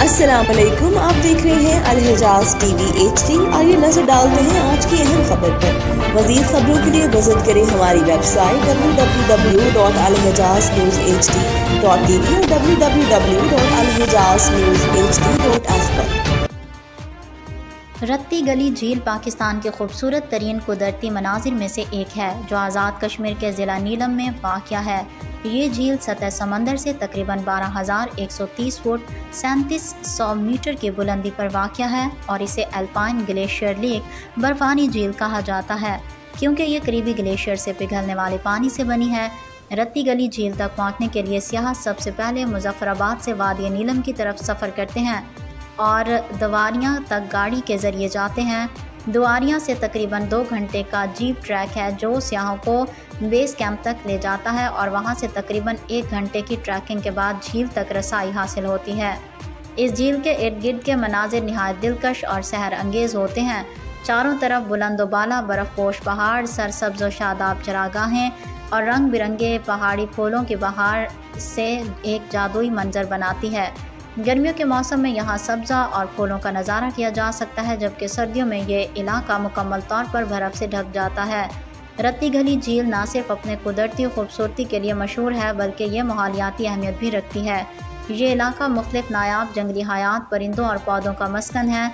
السلام علیکم، آپ دیکھ رہے ہیں الحجاز ٹی وی HD۔ آئیے نظر ڈالتے ہیں آج کی اہم خبر پر۔ مزید خبروں کے لیے وزٹ کریں ہماری ویب سائٹ www.alhijaznewshd.tv اور www.alhijaznewshd.app پر۔ رتی گلی جھیل پاکستان کے خوبصورت ترین قدرتی مناظر میں سے ایک ہے جو آزاد کشمیر کے ضلع نیلم میں واقع ہے۔ یہ جھیل سطح سمندر سے تقریباً 12,130 فٹ 3700 میٹر کی بلندی پر واقع ہے اور اسے الپائن گلیشیئر لیک برفانی جھیل کہا جاتا ہے کیونکہ یہ قریبی گلیشیئر سے پگھلنے والے پانی سے بنی ہے۔ رتی گلی جھیل تک پہنچنے کے لیے سیاح سب سے پہلے مظفر آباد سے وادی نیلم کی طرف سفر کرتے ہیں اور دواریاں تک گاڑی کے ذریعے جاتے ہیں۔ دواریاں سے تقریباً 2 گھنٹے کا جیپ ٹریک ہے جو سیاحوں کو بیس کیمپ تک لے جاتا ہے اور وہاں سے تقریباً 1 گھنٹے کی ٹریکنگ کے بعد جھیل تک رسائی حاصل ہوتی ہے۔ اس جھیل کے ارد گرد کے مناظر نہایت دلکش اور سحر انگیز ہوتے ہیں۔ چاروں طرف بلند و بالا برف پوش پہاڑ، سرسبز و شاداب چراگاہیں اور رنگ برنگے پہاڑی پھولوں کی بہار سے ایک جادوئی منظر بناتی ہے۔ گرمیوں کے موسم میں یہاں سبزہ اور پھولوں کا نظارہ کیا جا سکتا ہے جبکہ سردیوں میں یہ علاقہ مکمل طور پر برف سے ڈھک جاتا ہے۔ رتی گلی جھیل نہ صرف اپنے قدرتی خوبصورتی کے لیے مشہور ہے بلکہ یہ ماحولیاتی اہمیت بھی رکھتی ہے۔ یہ علاقہ مختلف نایاب جنگلی حیات، پرندوں اور پودوں کا مسکن ہے۔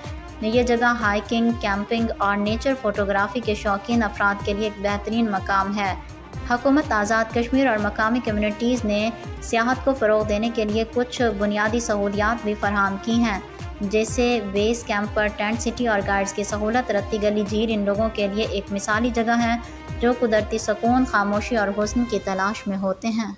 یہ جگہ ہائیکنگ، کیمپنگ اور نیچر فوٹوگرافی کے شوقین افراد کے لیے ایک بہترین مقام ہے۔ حکومت آزاد کشمیر اور مقامی کمیونٹیز نے سیاحت کو فروغ دینے کے لیے کچھ بنیادی سہولیات بھی فراہم کی ہیں جیسے بیس کیمپ پر ٹینٹ سٹی اور گائیڈز کی سہولت۔ رتی گلی جھیل ان لوگوں کے لیے ایک مثالی جگہ ہے جو قدرتی سکون، خاموشی اور حسن کی تلاش میں ہوتے ہیں۔